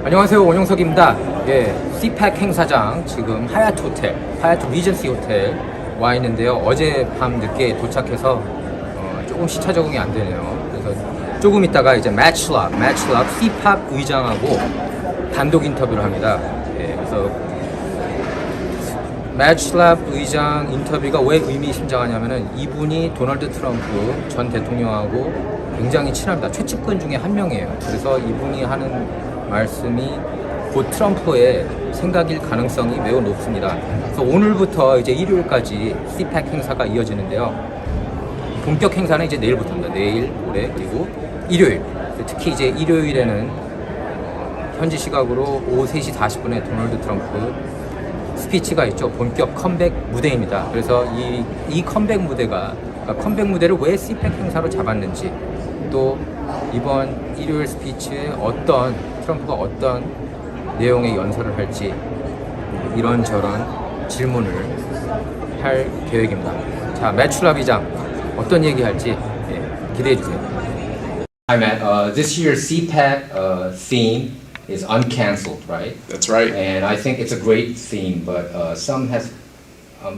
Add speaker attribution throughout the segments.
Speaker 1: 안녕하세요, 원용석입니다. 예, CPAC 행사장 지금 하얏트 호텔, 하얏트 리전시 호텔 와 있는데요. 어젯밤 늦게 도착해서 조금 시차 적응이 안 되네요. 그래서 조금 있다가 이제 매치 슬랍 CPAC 의장하고 단독 인터뷰를 합니다. 예, 그래서 매치 슬랍 의장 인터뷰가 왜 의미심장하냐면은 이분이 도널드 트럼프 전 대통령하고 굉장히 친합니다. 최측근 중에 한 명이에요. 그래서 이분이 하는 말씀이 곧 트럼프의 생각일 가능성이 매우 높습니다. 그래서 오늘부터 이제 일요일까지 CPAC 행사가 이어지는데요. 본격 행사는 이제 내일부터입니다. 내일, 모레, 그리고 일요일. 특히 이제 일요일에는 현지 시각으로 오후 3시 40분에 도널드 트럼프 스피치가 있죠. 본격 컴백 무대입니다. 그래서 이 컴백 무대가, 그러니까 컴백 무대를 왜 CPAC 행사로 잡았는지, 또 이번 일요일 스피치에 트럼프가 어떤 내용의 연설을 할지 이런저런 질문을 할 계획입니다. 자, 매치 슬랍 의장 어떤 얘기 할지 기대해 주세요. Hi Matt, this year's CPAC theme is uncancelled, right?
Speaker 2: That's right.
Speaker 1: And I think it's a great theme, but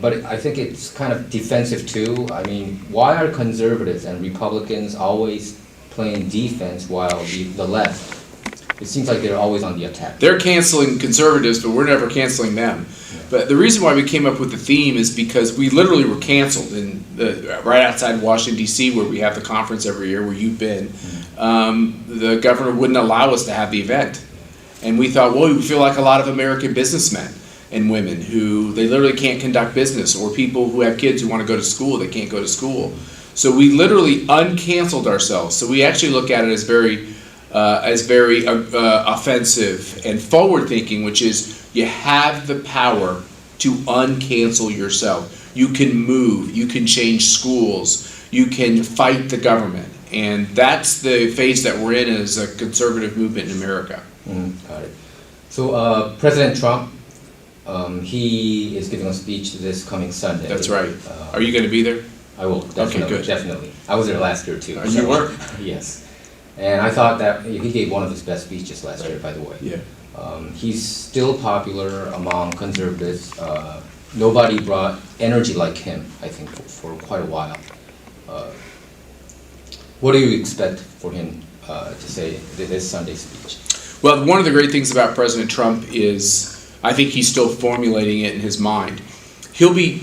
Speaker 1: but I think it's kind of defensive too. I mean, why are conservatives and Republicans always playing defense while the left, it seems like they're always on the attack?
Speaker 2: They're canceling conservatives, but we're never canceling them. But the reason why we came up with the theme is because we literally were canceled right outside Washington, D.C., where we have the conference every year, where you've been. The governor wouldn't allow us to have the event. And we thought, well, we feel like a lot of American businessmen and women who they literally can't conduct business, or people who have kids who want to go to school, they can't go to school. So we literally uncanceled ourselves. So we actually look at it as very offensive and forward-thinking, which is you have the power to uncancel yourself. You can move, you can change schools, you can fight the government. And that's the phase that we're in as a conservative movement in America.
Speaker 1: Got it. So President Trump, he is giving a speech this coming Sunday.
Speaker 2: That's right. Are you going to be there?
Speaker 1: I will, definitely.
Speaker 2: Okay, good.
Speaker 1: Definitely. I was there last year too.
Speaker 2: You were?
Speaker 1: Yes. And I thought that he gave one of his best speeches last year, by the way.
Speaker 2: Yeah.
Speaker 1: He's still popular among conservatives. Nobody brought energy like him, I think, for quite a while. What do you expect for him to say this Sunday speech?
Speaker 2: Well, one of the great things about President Trump is I think he's still formulating it in his mind. He'll be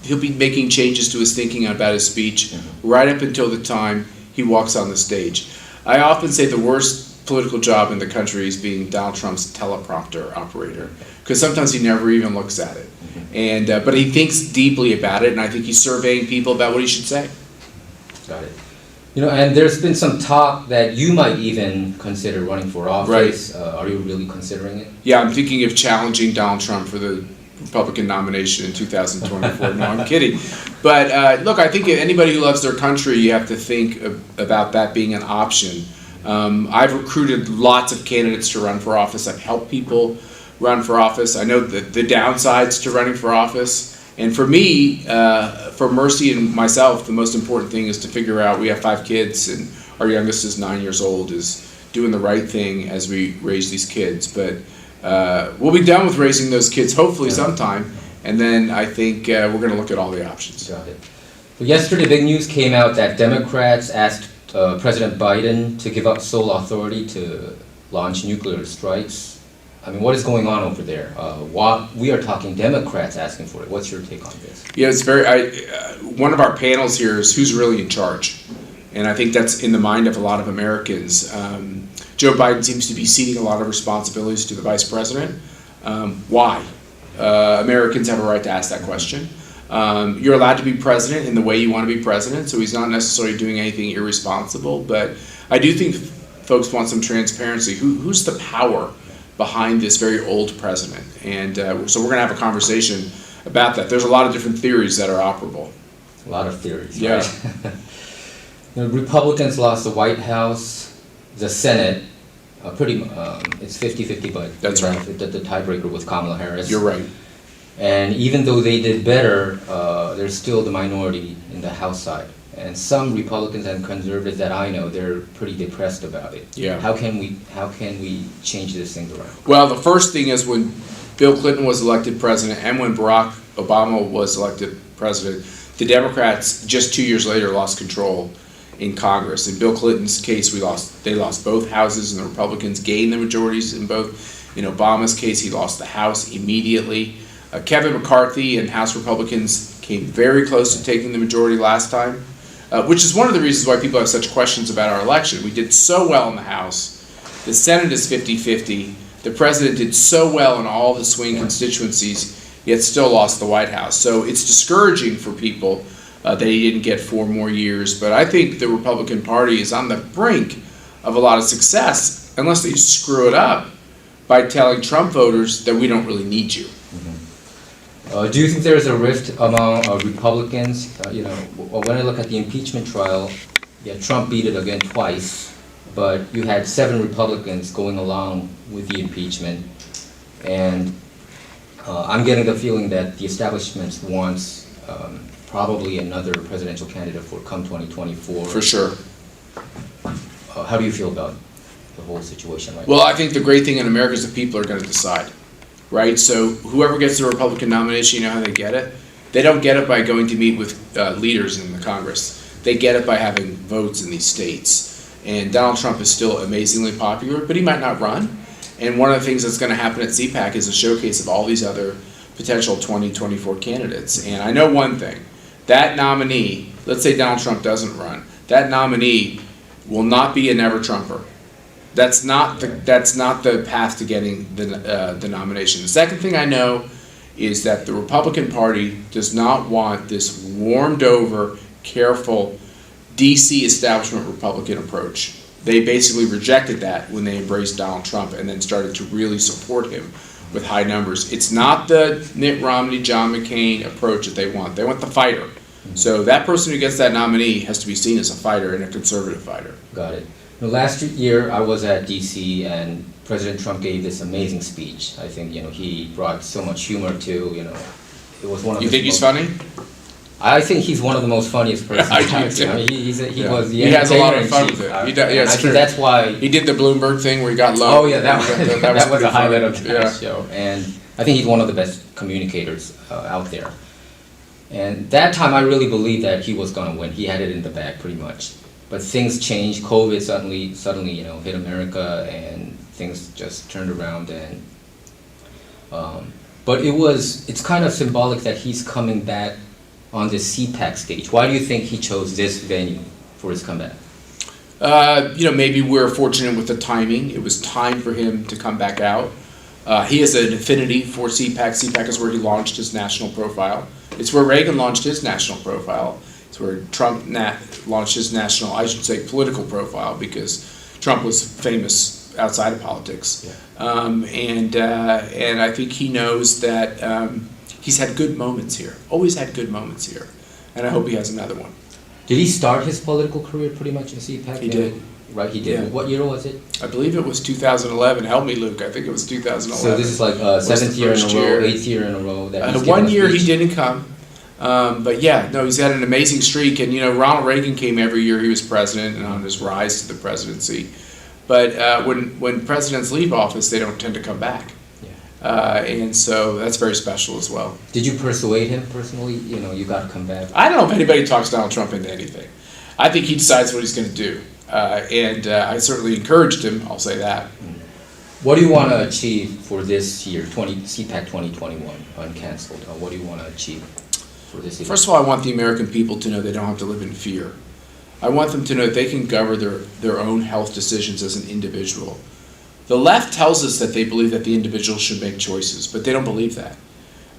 Speaker 2: making changes to his thinking about his speech right up until the time he walks on the stage. I often say the worst political job in the country is being Donald Trump's teleprompter operator, because sometimes he never even looks at it. And but he thinks deeply about it, and I think he's surveying people about what he should say.
Speaker 1: Got it. You know, and there's been some talk that you might even consider running for office.
Speaker 2: Right.
Speaker 1: Are you really considering it?
Speaker 2: Yeah, I'm thinking of challenging Donald Trump for the Republican nomination in 2024. No, I'm kidding. But look, I think anybody who loves their country, you have to think about that being an option. I've recruited lots of candidates to run for office. I've helped people run for office. I know the downsides to running for office. And for me, for Mercy and myself, the most important thing is to figure out, we have 5 kids, and our youngest is 9 years old, is doing the right thing as we raise these kids. But we'll be done with raising those kids hopefully sometime, and then I think we're going to look at all the options.
Speaker 1: Got it. Well, yesterday, big news came out that Democrats asked President Biden to give up sole authority to launch nuclear strikes. I mean, what is going on over there? We are talking Democrats asking for it. What's your take on this?
Speaker 2: Yeah, it's one of our panels here is who's really in charge, and I think that's in the mind of a lot of Americans. Joe Biden seems to be ceding a lot of responsibilities to the vice president. Why? Americans have a right to ask that question. You're allowed to be president in the way you want to be president, so he's not necessarily doing anything irresponsible, but I do think folks want some transparency. Who's the power behind this very old president? And so we're going to have a conversation about that. There's a lot of different theories that are operable.
Speaker 1: A lot of theories.
Speaker 2: Yeah.
Speaker 1: Right? The Republicans lost the White House, the Senate. It's 50-50, but
Speaker 2: That's right.
Speaker 1: The tiebreaker with Kamala Harris.
Speaker 2: You're right.
Speaker 1: And even though they did better, they're still the minority in the House side. And some Republicans and conservatives that I know, they're pretty depressed about it.
Speaker 2: Yeah.
Speaker 1: How can we change this thing around?
Speaker 2: Well, the first thing is when Bill Clinton was elected president and when Barack Obama was elected president, the Democrats just 2 years later lost control in Congress. In Bill Clinton's case, they lost both houses, and the Republicans gained the majorities in both. In Obama's case, he lost the House immediately. Kevin McCarthy and House Republicans came very close to taking the majority last time, which is one of the reasons why people have such questions about our election. We did so well in the House. The Senate is 50-50. The president did so well in all the swing constituencies, yet still lost the White House. So it's discouraging for people that he didn't get 4 more years. But I think the Republican Party is on the brink of a lot of success, unless they screw it up by telling Trump voters that we don't really need you.
Speaker 1: Do you think there is a rift among Republicans? When I look at the impeachment trial, Trump beat it again twice, but you had 7 Republicans going along with the impeachment, and I'm getting the feeling that the establishment wants probably another presidential candidate for come 2024.
Speaker 2: For sure.
Speaker 1: How do you feel about the whole situation right
Speaker 2: Well, I think the great thing in America is the people are going to decide. Right, so whoever gets the Republican nomination, you know how they get it? They don't get it by going to meet with leaders in the Congress. They get it by having votes in these states. And Donald Trump is still amazingly popular, but he might not run. And one of the things that's going to happen at CPAC is a showcase of all these other potential 2024 candidates. And I know one thing, that nominee, let's say Donald Trump doesn't run, that nominee will not be a never-Trumper. That's not the path to getting the nomination. The second thing I know is that the Republican Party does not want this warmed over, careful, DC establishment Republican approach. They basically rejected that when they embraced Donald Trump and then started to really support him with high numbers. It's not the Mitt Romney, John McCain approach that they want. They want the fighter. Mm-hmm. So that person who gets that nominee has to be seen as a fighter and a conservative fighter.
Speaker 1: Got it. Last year, I was at DC, and President Trump gave this amazing speech. I think he brought so much humor to it was one of.
Speaker 2: You think he's funny?
Speaker 1: I think he's one of the most funniest persons.
Speaker 2: I do too.
Speaker 1: He
Speaker 2: has a lot of fun with it. It's true.
Speaker 1: That's why
Speaker 2: he did the Bloomberg thing where he got low.
Speaker 1: Oh yeah, that was the highlight of the
Speaker 2: yeah.
Speaker 1: show, and I think he's one of the best communicators out there. And that time, I really believed that he was going to win. He had it in the bag pretty much. But things changed. COVID suddenly hit America, and things just turned around. And but it's kind of symbolic that he's coming back on the CPAC stage. Why do you think he chose this venue for his comeback?
Speaker 2: Maybe we're fortunate with the timing. It was time for him to come back out. He has an affinity for CPAC. CPAC is where he launched his national profile. It's where Reagan launched his national profile. It's where Trump launched his national, I should say, political profile, because Trump was famous outside of politics. Yeah. And I think he knows that he's had good moments here, always had good moments here. And I hope he has another one.
Speaker 1: Did he start his political career pretty much in CPAC?
Speaker 2: He did.
Speaker 1: Right, he did. Yeah. What year was it?
Speaker 2: I believe it was 2011. Help me, Luke. I think it was 2011.
Speaker 1: So this is like 7th year in a row, 8th year in a row. That
Speaker 2: 1 year he didn't come. But yeah, no, he's had an amazing streak. And, Ronald Reagan came every year he was president and on his rise to the presidency. But when presidents leave office, they don't tend to come back. Yeah. And so that's very special as well.
Speaker 1: Did you persuade him personally? You got to come back.
Speaker 2: I don't know if anybody talks Donald Trump into anything. I think he decides what he's going to do. And I certainly encouraged him, I'll say that.
Speaker 1: What do you want to achieve for this year, CPAC 2021, uncancelled? What do you want to achieve for this year?
Speaker 2: First of all, I want the American people to know they don't have to live in fear. I want them to know that they can govern their own health decisions as an individual. The left tells us that they believe that the individual should make choices, but they don't believe that.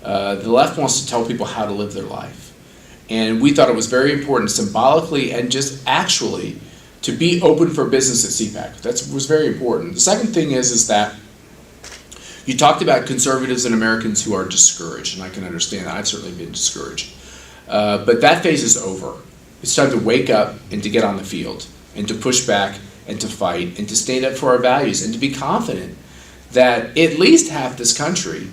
Speaker 2: The left wants to tell people how to live their life. And we thought it was very important symbolically and just actually to be open for business at CPAC. That was very important. The second thing is that you talked about conservatives and Americans who are discouraged, and I can understand that. I've certainly been discouraged. But that phase is over. It's time to wake up and to get on the field and to push back and to fight and to stand up for our values and to be confident that at least half this country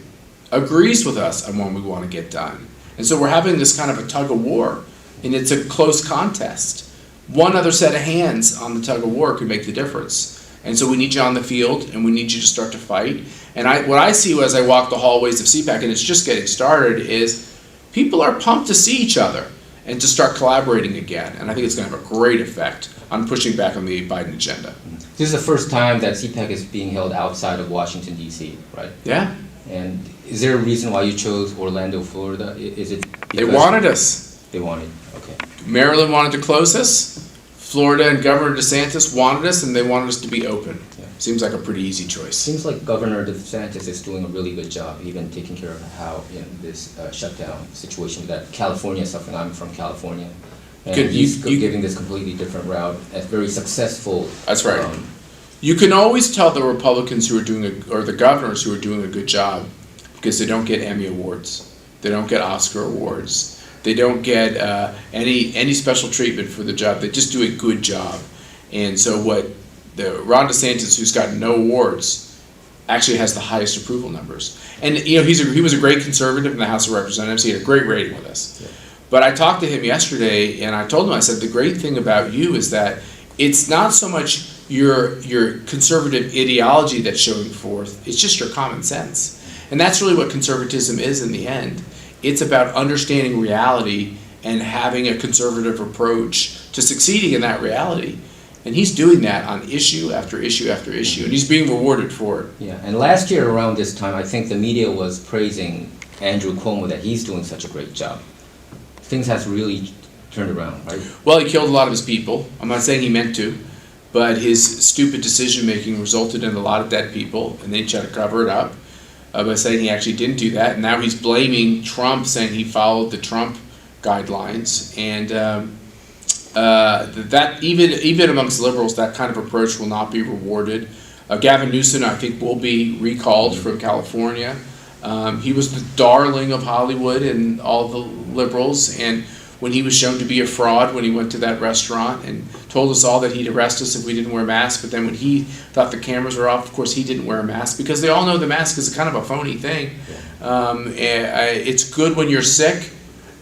Speaker 2: agrees with us on what we want to get done. And so we're having this kind of a tug of war, and it's a close contest. One other set of hands on the tug of war could make the difference. And so we need you on the field, and we need you to start to fight. And what I see as I walk the hallways of CPAC, and it's just getting started, is people are pumped to see each other and to start collaborating again. And I think it's going to have a great effect on pushing back on the Biden agenda.
Speaker 1: This is the first time that CPAC is being held outside of Washington, D.C., right?
Speaker 2: Yeah.
Speaker 1: And is there a reason why you chose Orlando, Florida? Is it
Speaker 2: They wanted us.
Speaker 1: They wanted, okay.
Speaker 2: Maryland wanted to close us. Florida and Governor DeSantis wanted us, and they wanted us to be open.
Speaker 1: Yeah.
Speaker 2: Seems like a pretty easy choice.
Speaker 1: Seems like Governor DeSantis is doing a really good job, even taking care of how this shutdown situation that California is suffering. I'm from California, and he's giving this completely different route. That's very successful.
Speaker 2: That's right. You can always tell the Republicans who are doing or the governors who are doing a good job because they don't get Emmy awards, they don't get Oscar awards. They don't get any special treatment for the job. They just do a good job. And so Ron DeSantis, who's gotten no awards, actually has the highest approval numbers. And he was a great conservative in the House of Representatives. He had a great rating with us. Yeah. But I talked to him yesterday, and I told him, I said, the great thing about you is that it's not so much your conservative ideology that's showing forth, it's just your common sense. And that's really what conservatism is in the end. It's about understanding reality and having a conservative approach to succeeding in that reality. And he's doing that on issue after issue after issue, and he's being rewarded for it.
Speaker 1: Yeah, and last year around this time, I think the media was praising Andrew Cuomo that he's doing such a great job. Things has really turned around, right?
Speaker 2: Well, he killed a lot of his people. I'm not saying he meant to, but his stupid decision-making resulted in a lot of dead people, and they tried to cover it up by saying he actually didn't do that. And now he's blaming Trump, saying he followed the Trump guidelines. And that even amongst liberals, that kind of approach will not be rewarded. Gavin Newsom, I think, will be recalled from California. He was the darling of Hollywood and all the liberals, and when he was shown to be a fraud when he went to that restaurant and told us all that he'd arrest us if we didn't wear masks, but then when he thought the cameras were off, of course he didn't wear a mask, because they all know the mask is kind of a phony thing. It's good when you're sick,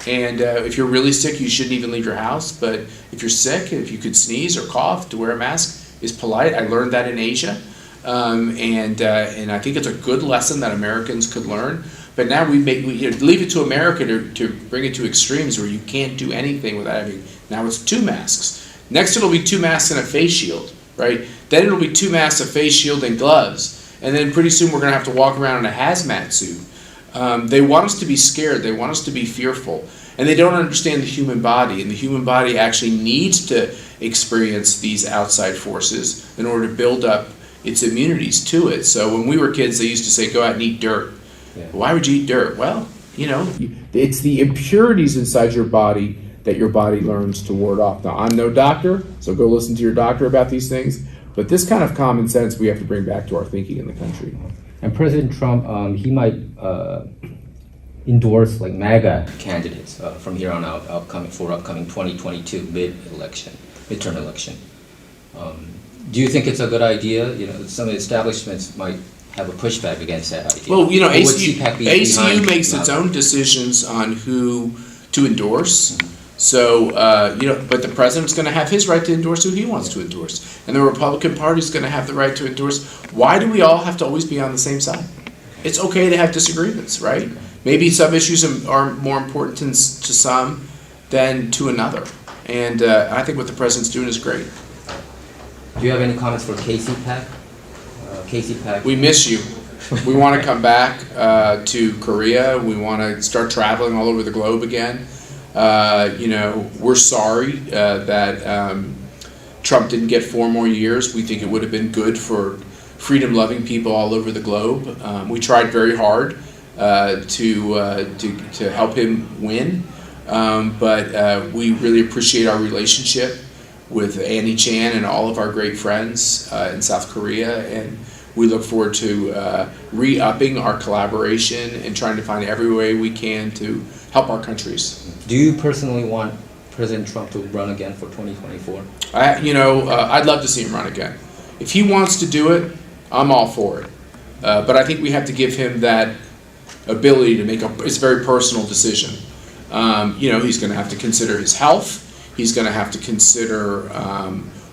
Speaker 2: and if you're really sick you shouldn't even leave your house, but if you're sick, if you could sneeze or cough, to wear a mask is polite. I learned that in Asia, and I think it's a good lesson that Americans could learn. But now we leave it to America to bring it to extremes where you can't do anything without having. Now it's 2 masks. Next it'll be 2 masks and a face shield, right? Then it'll be 2 masks, a face shield, and gloves. And then pretty soon we're going to have to walk around in a hazmat suit. They want us to be scared. They want us to be fearful. And they don't understand the human body. And the human body actually needs to experience these outside forces in order to build up its immunities to it. So when we were kids, they used to say, go out and eat dirt. Yeah. Why would you eat dirt? Well, it's the impurities inside your body that your body learns to ward off. Now, I'm no doctor, so go listen to your doctor about these things. But this kind of common sense we have to bring back to our thinking in the country.
Speaker 1: And President Trump, he might endorse like MAGA candidates from here on out, upcoming 2022 midterm election. Do you think it's a good idea? Some establishments might have a pushback against that idea.
Speaker 2: Well, ACU makes its own decisions on who to endorse. Mm-hmm. So, but the president's going to have his right to endorse who he wants to endorse. And the Republican Party's going to have the right to endorse. Why do we all have to always be on the same side? It's okay to have disagreements, right? Maybe some issues are more important to some than to another. And I think what the president's doing is great.
Speaker 1: Do you have any comments for CPAC? CPAC.
Speaker 2: We miss you. We want to come back to Korea. We want to start traveling all over the globe again. We're sorry that Trump didn't get 4 more years. We think it would have been good for freedom-loving people all over the globe. We tried very hard to help him win, but we really appreciate our relationship with Annie Chan and all of our great friends in South Korea, and we look forward to re-upping our collaboration and trying to find every way we can to help our countries.
Speaker 1: Do you personally want President Trump to run again for 2024?
Speaker 2: I'd love to see him run again. If he wants to do it, I'm all for it. But I think we have to give him that ability to make it's a very personal decision. You know, he's going to have to consider his health. He's going to have to consider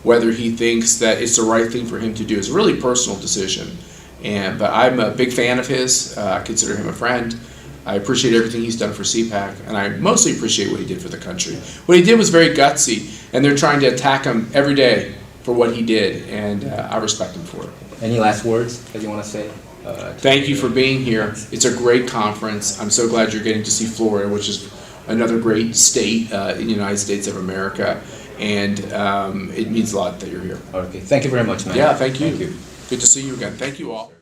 Speaker 2: whether he thinks that it's the right thing for him to do. It's a really personal decision. But I'm a big fan of his. I consider him a friend. I appreciate everything he's done for CPAC, and I mostly appreciate what he did for the country. What he did was very gutsy, and they're trying to attack him every day for what he did, and I respect him for it.
Speaker 1: Any last words that you want to say?
Speaker 2: Thank you for being here. It's a great conference. I'm so glad you're getting to see Florida, which is another great state in the United States of America, and it means a lot that you're here.
Speaker 1: Okay, thank you very much, man.
Speaker 2: Yeah, thank you.
Speaker 1: Thank you.
Speaker 2: Good to see you again. Thank you all.